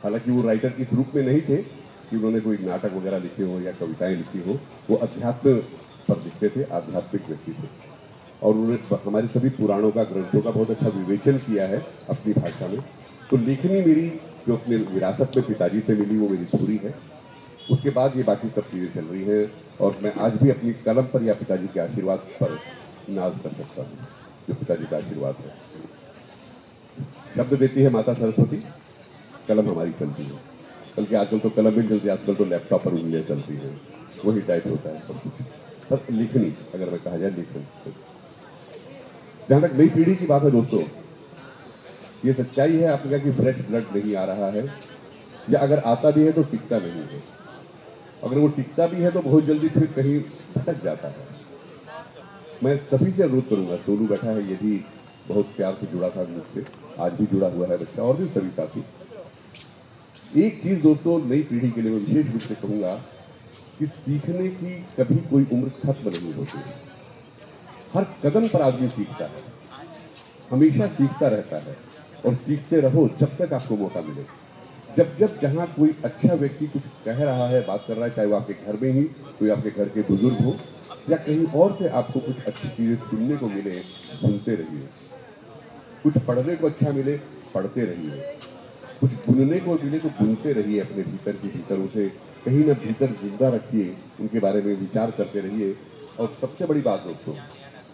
हालांकि वो राइटर इस रूप में नहीं थे कि उन्होंने कोई नाटक वगैरह लिखे हो या कविताएं लिखी हो, वो अध्यात्म पर लिखते थे, आध्यात्मिक व्यक्ति थे, और उन्होंने हमारे सभी पुराणों का, ग्रंथों का बहुत अच्छा विवेचन किया है अपनी भाषा में। तो लेखनी मेरी जो अपने विरासत में पिताजी से मिली, वो मेरी धुरी है। उसके बाद ये बाकी सब चीज़ें चल रही हैं, और मैं आज भी अपनी कलम पर या पिताजी के आशीर्वाद पर नाज कर सकता हूँ, जो पिताजी का आशीर्वाद है। शब्द देती है माता सरस्वती, कलम हमारी चलती है। बल्कि आजकल तो कलम भी नहीं चलती, आजकल तो लैपटॉप पर उंगलियां चलती हैं, वही टाइप होता है सब कुछ। पर लिखनी, अगर मैं कहा जाए लेखन, जहाँ तक नई पीढ़ी की बात है दोस्तों, ये सच्चाई है, आपने कहा कि फ्रेश ब्लड नहीं आ रहा है, या अगर आता भी है तो टिकता नहीं है। अगर वो टिकता भी है तो बहुत जल्दी फिर कहीं भटक जाता है। मैं सभी से अनुरोध करूंगा, सोनू बैठा है, ये भी बहुत प्यार से जुड़ा था मुझसे, आज भी जुड़ा हुआ है बच्चा, और भी सभी साथी। एक चीज दोस्तों, नई पीढ़ी के लिए मैं विशेष रूप से कहूंगा कि सीखने की कभी कोई उम्र खत्म नहीं होती। हर कदम पर आदमी सीखता है, हमेशा सीखता रहता है, और सीखते रहो जब तक आपको मौका मिले। जब जब जहाँ कोई अच्छा व्यक्ति कुछ कह रहा है, बात कर रहा है, चाहे वो आपके घर में ही कोई आपके घर के बुजुर्ग हो या कहीं और से आपको कुछ अच्छी चीजें सुनने को मिले, सुनते रहिए। कुछ पढ़ने को अच्छा मिले, पढ़ते रहिए। कुछ बुनने को मिले तो बुनते रहिए, अपने भीतर के भीतर उसे कहीं ना भीतर जिंदा रखिए, उनके बारे में विचार करते रहिए। और सबसे बड़ी बात दोस्तों,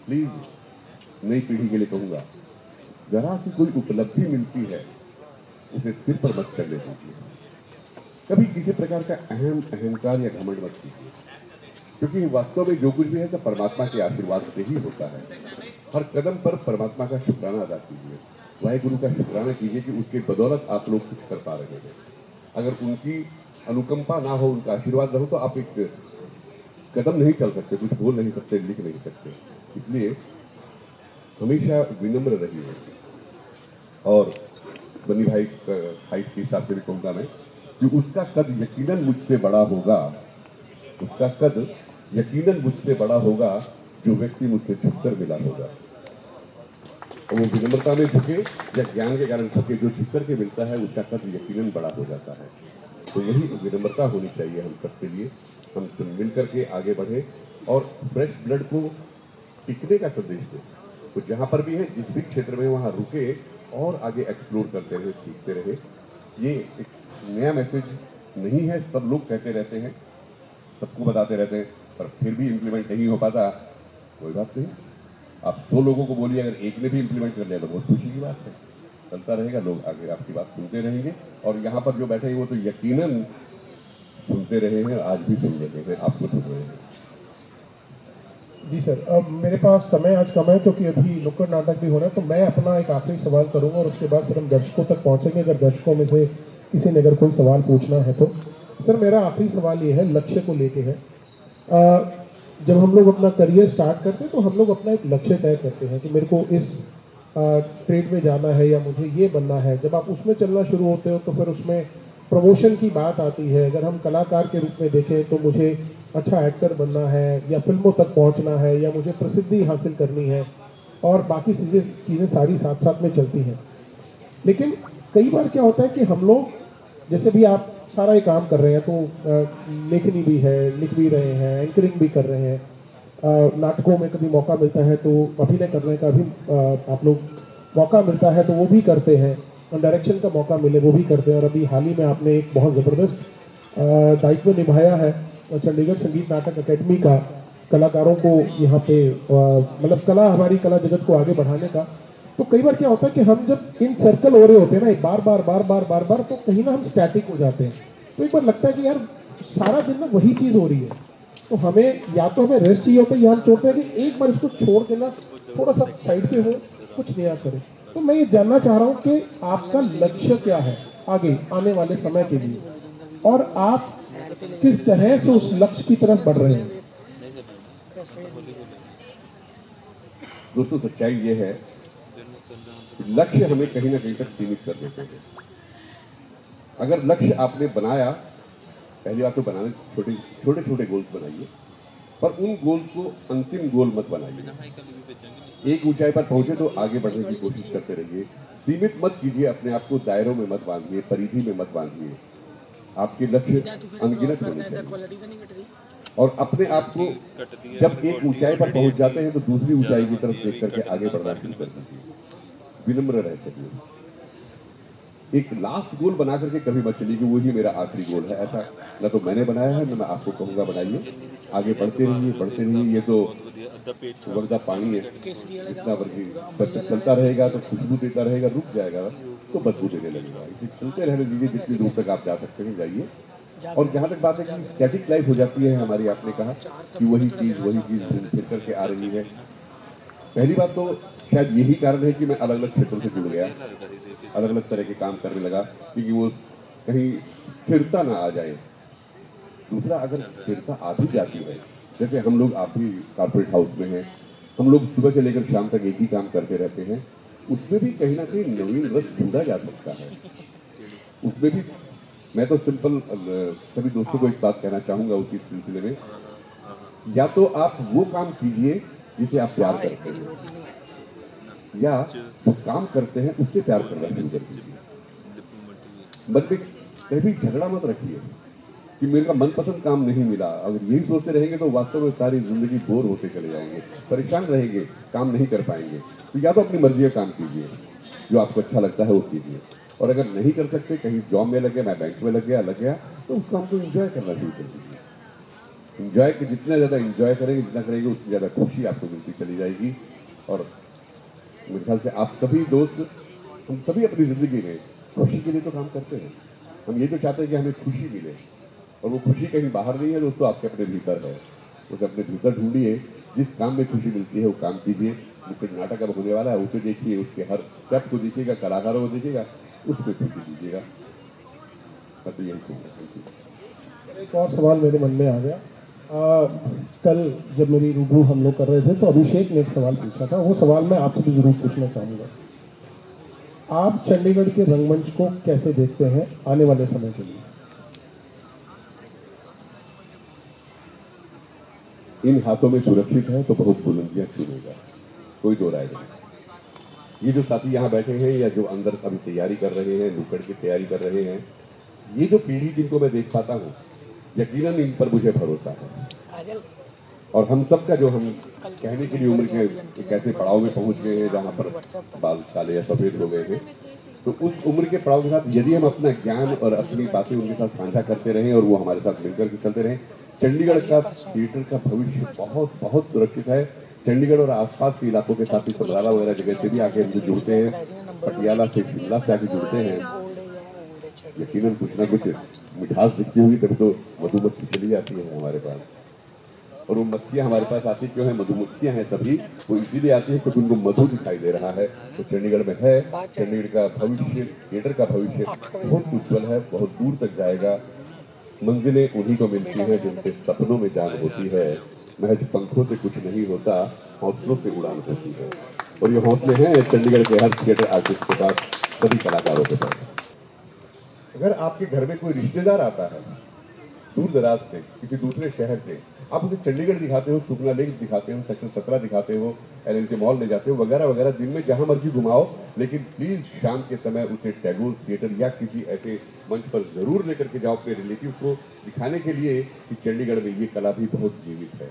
प्लीज नई पीढ़ी के लिए कहूंगा, जरा सी कोई उपलब्धि मिलती है उसे सिर पर मत चढ़ने दीजिए। कभी किसी प्रकार का अहंकार या घमंड मत कीजिए, क्योंकि वास्तव में जो कुछ भी है सब परमात्मा के आशीर्वाद से ही होता है। हर कदम पर परमात्मा का शुक्राना अदा कीजिए, वाहेगुरु का शुक्राना कीजिए कि उसके बदौलत आप लोग कुछ कर पा रहे हैं। अगर उनकी अनुकंपा ना हो, उनका आशीर्वाद ना हो, तो आप एक कदम नहीं चल सकते, कुछ बोल नहीं सकते, लिख नहीं सकते। इसलिए हमेशा विनम्र रहिए। और बनी भाई हाइट के हिसाब से भी कहूंगा मैं कि उसका कद यकीनन मुझसे बड़ा होगा, उसका कद यकीनन मुझसे बड़ा होगा जो व्यक्ति मुझसे झुककर मिला होगा। और वो विनम्रता में झुके या ज्ञान के कारण झुके, जो झुककर के मिलता है उसका कद यकीनन बड़ा हो जाता है। तो यही विनम्रता होनी चाहिए हम सबके लिए। हम सब मिलकर के आगे बढ़े और फ्रेश ब्लड को टिकने का संदेश दें। तो जहाँ पर भी है, जिस भी क्षेत्र में, वहाँ रुके और आगे एक्सप्लोर करते रहे, सीखते रहे। ये एक नया मैसेज नहीं है, सब लोग कहते रहते हैं, सबको बताते रहते हैं, पर फिर भी इम्प्लीमेंट नहीं हो पाता। कोई बात नहीं, आप 100 लोगों को बोलिए, अगर एक ने भी इम्प्लीमेंट कर लिया तो बहुत खुशी की बात है। चलता रहेगा, लोग आगे आपकी बात सुनते रहेंगे। और यहाँ पर जो बैठे हैं वो तो यकीनन सुनते रहे हैं, आज भी सुन रहे हैं, आपको सुन रहे हैं।
जी सर, अब मेरे पास समय आज कम है क्योंकि अभी नुक्कड़ नाटक भी हो रहा है, तो मैं अपना एक आखिरी सवाल करूंगा और उसके बाद फिर हम दर्शकों तक पहुंचेंगे। अगर दर्शकों में से किसी ने अगर कोई सवाल पूछना है तो। सर, मेरा आखिरी सवाल ये है, लक्ष्य को लेके है। जब हम लोग अपना करियर स्टार्ट करते हैं तो हम लोग अपना एक लक्ष्य तय करते हैं कि मेरे को इस ट्रेड में जाना है या मुझे ये बनना है। जब आप उसमें चलना शुरू होते हो तो फिर उसमें प्रमोशन की बात आती है। अगर हम कलाकार के रूप में देखें तो मुझे अच्छा एक्टर बनना है या फिल्मों तक पहुंचना है या मुझे प्रसिद्धि हासिल करनी है, और बाकी चीज़ें सारी साथ साथ में चलती हैं। लेकिन कई बार क्या होता है कि हम लोग, जैसे भी आप सारा ये काम कर रहे हैं तो लेखनी भी है, लिख भी रहे हैं, एंकरिंग भी कर रहे हैं, नाटकों में कभी मौका मिलता है तो अभिनय करने का भी आप लोग मौका मिलता है तो वो भी करते हैं, डायरेक्शन का मौका मिले वो भी करते हैं। और अभी हाल ही में आपने एक बहुत ज़बरदस्त दायित्व निभाया है चंडीगढ़ संगीत नाटक अकेडमी का, कलाकारों को यहाँ पे मतलब हमारी कला जगत को आगे बढ़ाने का। तो कई बार क्या होता है कि हम जब इन सर्कल हो रहे होते हैं ना, एक बार बार, तो कहीं ना हम स्टैटिक हो जाते हैं। तो एक बार लगता है कि यार सारा दिन ना वही चीज़ हो रही है, तो हमें या तो हमें रेस्ट चाहिए होता है या हम चाहते हैं कि एक बार इसको छोड़ के ना थोड़ा सा साइड पे हो, कुछ नया करें। तो मैं ये जानना चाह रहा हूँ कि आपका लक्ष्य क्या है आगे आने वाले समय के लिए, और आप किस तरह से उस लक्ष्य की तरफ बढ़ रहे हैं।
दोस्तों, सच्चाई ये है कि लक्ष्य हमें कहीं ना कहीं तक सीमित कर देते हैं। अगर लक्ष्य आपने बनाया, पहली बात तो बनाने छोटे छोटे गोल्स बनाइए, पर उन गोल्स को अंतिम गोल मत बनाइए। एक ऊंचाई पर पहुंचे तो आगे बढ़ने की कोशिश करते रहिए। सीमित मत कीजिए अपने आप को, दायरों में मत बांधिए, परिधि में मत बांधिए। आपके लक्ष्य अनगिनत होने चाहिए। और अपने आप को जब एक ऊंचाई पर पहुंच जाते हैं तो दूसरी ऊंचाई की तरफ देख करके आगे बढ़ना शुरू कर दीजिए। विनम्र रह करिए। एक लास्ट गोल बना करके कभी मत चलिए कि वही मेरा आखिरी गोल है। ऐसा ना तो मैंने बनाया है, ना मैं आपको कहूंगा बनाइए। आगे बढ़ते रहिए। ये तो वर्दा पानी है, जितना वर्गी चलता रहेगा तो खुशबू देता रहेगा, रुक जाएगा तो बदबू देने लगेगा। इसे चलते रहने दीजिए, जितनी दूर तक आप जा सकते हैं जाइए। और जहाँ तक बात है कि स्टैटिक लाइफ हो जाती है हमारी, आपने कहा कि वही चीज़ घूम फिर करके आ रही है। पहली बात तो शायद यही कारण है कि मैं अलग अलग क्षेत्रों से जुड़ गया, अलग अलग तरह के काम करने लगा, क्योंकि वो कहीं स्थिरता ना आ जाए। दूसरा, अगर स्थिरता आ भी जाती है, जैसे हम लोग, आप भी कॉर्पोरेट हाउस में हैं, हम लोग सुबह से लेकर शाम तक एक ही काम करते रहते हैं, उसमें भी कहीं ना कहीं नवीन रस ढूंढा जा सकता है। उसमें भी मैं तो सिंपल सभी दोस्तों को एक बात कहना चाहूंगा उसी सिलसिले में, या तो आप वो काम कीजिए जिसे आप प्यार करते हैं, या जो काम करते हैं उससे प्यार करना शुरू कर दीजिए। मन में कहीं भी झगड़ा मत रखिए कि मेरा मनपसंद काम नहीं मिला। अगर यही सोचते रहेंगे तो वास्तव में सारी जिंदगी बोर होते चले जाएंगे, परेशान रहेंगे, काम नहीं कर पाएंगे। तो या तो अपनी मर्जी का काम कीजिए, जो आपको अच्छा लगता है वो कीजिए, और अगर नहीं कर सकते, कहीं जॉब में लगे, मैं बैंक में लग गया तो उस काम को एंजॉय करना शुरू कर दीजिए। एंजॉय के जितना ज़्यादा एंजॉय करेंगे, जितना करेंगे, उतनी ज़्यादा खुशी आपको मिलती चली जाएगी। और मेरे ख्याल से आप सभी दोस्त, हम सभी अपनी ज़िंदगी में खुशी के लिए तो काम करते हैं। हम ये तो चाहते हैं कि हमें खुशी मिले, और वो खुशी कहीं बाहर नहीं है दोस्तों, आपके अपने भीतर है। उसे अपने भीतर ढूंढिए, जिस काम में खुशी मिलती है वो काम कीजिए। नुक्कड़ नाटक अब होने वाला है, उसे देखिए, उसके हर स्टेप को देखिएगा, कलाकारों को देखिएगा, उसमें खुशी दीजिएगा। मैं तो यही कहूँगा।
एक और सवाल मेरे मन में आ गया। कल जब मेरी रूबरू हम लोग कर रहे थे तो अभिषेक ने एक सवाल पूछा था, वो सवाल मैं आपसे भी जरूर पूछना चाहूँगा। आप चंडीगढ़ के रंगमंच को कैसे देखते हैं आने वाले समय के लिए?
इन हाथों में सुरक्षित है तो बहुत बुलंदियां छूएगा, कोई दो राय नहीं। ये जो साथी यहाँ बैठे हैं या जो अंदर अभी तैयारी कर रहे हैं, नुक्कड़ की तैयारी कर रहे हैं, ये जो पीढ़ी जिनको मैं देख पाता हूँ, यकीनन इन पर मुझे भरोसा है। और हम सब का जो हम कहने के लिए उम्र के एक ऐसे पड़ाव में पहुंच गए हैं जहाँ पर बाल काले या सफेद हो गए हैं, तो उस उम्र के पड़ाव के साथ यदि हम अपना ज्ञान और अपनी बातें उनके साथ साझा करते रहें और वो हमारे साथ मिलकर के चलते रहें, चंडीगढ़ का थिएटर का भविष्य बहुत बहुत सुरक्षित है। चंडीगढ़ और आसपास के इलाकों के साथ ही समराला वगैरह जगह से भी आके हम जो जुड़ते हैं, पटियाला से, शिमला से आके जुड़ते हैं, यकीनन कुछ ना कुछ मिठास दिखती होगी, तभी तो मधुमक्खी चली जाती है हमारे पास। और वो मक्खियाँ हमारे पास आती क्यों है? मधुमक्खियाँ हैं सभी, वो इसीलिए आती है क्योंकि उनको मधु दिखाई दे रहा है। तो चंडीगढ़ में है, चंडीगढ़ का भविष्य, थिएटर का भविष्य बहुत उज्जवल है, बहुत दूर तक जाएगा। मंजिलें उन्हीं को मिलती है जिनके सपनों में जान होती है। महज पंखों से कुछ नहीं होता, हौसलों से उड़ान होती है। और ये हौसले हैं चंडीगढ़ के हर थिएटर आर्टिस्ट के पास, सभी कलाकारों के पास। अगर आपके घर में कोई रिश्तेदार आता है दूर दराज से, किसी दूसरे शहर से, आप उसे चंडीगढ़ दिखाते हो, सुखना लेक दिखाते हो, सेक्टर 17 दिखाते हो, LNK मॉल ले जाते हो, वगैरह वगैरह, दिन में जहां मर्जी घुमाओ, लेकिन प्लीज शाम के समय उसे टैगोर थिएटर या किसी ऐसे मंच पर जरूर लेकर के जाओ अपने रिलेटिव को, दिखाने के लिए कि चंडीगढ़ में ये कला भी बहुत जीवित है।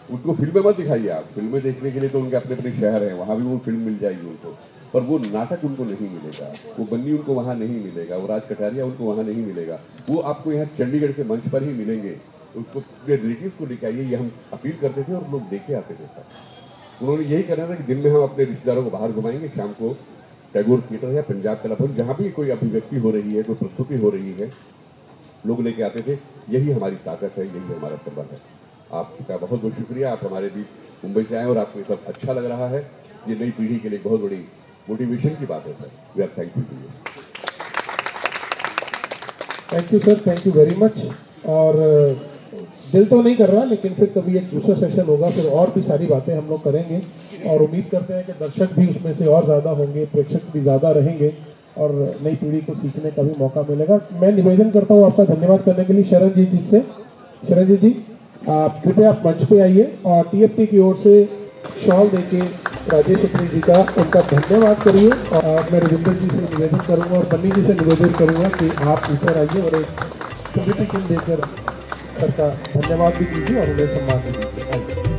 उनको फिल्में मत दिखाइए आप, फिल्में देखने के लिए तो उनके अपने अपने शहर हैं, वहाँ भी वो फिल्म मिल जाएगी उनको, पर वो नाटक उनको नहीं मिलेगा, वो बन्नी उनको वहाँ नहीं मिलेगा, वो राज कटारिया उनको वहाँ नहीं मिलेगा। वो आपको यहाँ चंडीगढ़ के मंच पर ही मिलेंगे। उसको अपने रिलेटिव्स को लेके आइए, ये हम अपील करते थे और लोग देखे आते थे सर। उन्होंने यही कहना था कि दिन में हम अपने रिश्तेदारों को बाहर घुमाएंगे, शाम को टैगोर थिएटर या पंजाब कला भवन, जहाँ भी कोई अभिव्यक्ति हो रही है, कोई प्रस्तुति हो रही है, लोग लेके आते थे। यही हमारी ताकत है, यही हमारा संबंध है। आपका बहुत बहुत शुक्रिया, आप हमारे बीच मुंबई से आए और आपको सब अच्छा लग रहा है। ये नई पीढ़ी के लिए बहुत बड़ी मोटिवेशन की बात है sir. We are thankful to you.
Thank you sir, thank you very much. और दिल तो नहीं कर रहा, लेकिन फिर कभी एक दूसरा सेशन होगा, फिर और भी सारी बातें हम लोग करेंगे और उम्मीद करते हैं कि दर्शक भी उसमें से और ज़्यादा होंगे, प्रेक्षक भी ज़्यादा रहेंगे और नई पीढ़ी को सीखने का भी मौका मिलेगा। मैं निवेदन करता हूँ आपका धन्यवाद करने के लिए शरणजीत जी से। शरणजीत जी, आप कृपया आप मंच पे आइए और TFT की ओर से शॉल देके राजेश अत्री जी का उनका धन्यवाद करिए। और मैं रविंदर जी से निवेदन करूँगा और बन्नी जी से निवेदन करूँगा कि आप ऊपर आइए और एक स्मृति चिन्ह देकर सर का धन्यवाद भी कीजिए और उन्हें सम्मान भी दीजिए।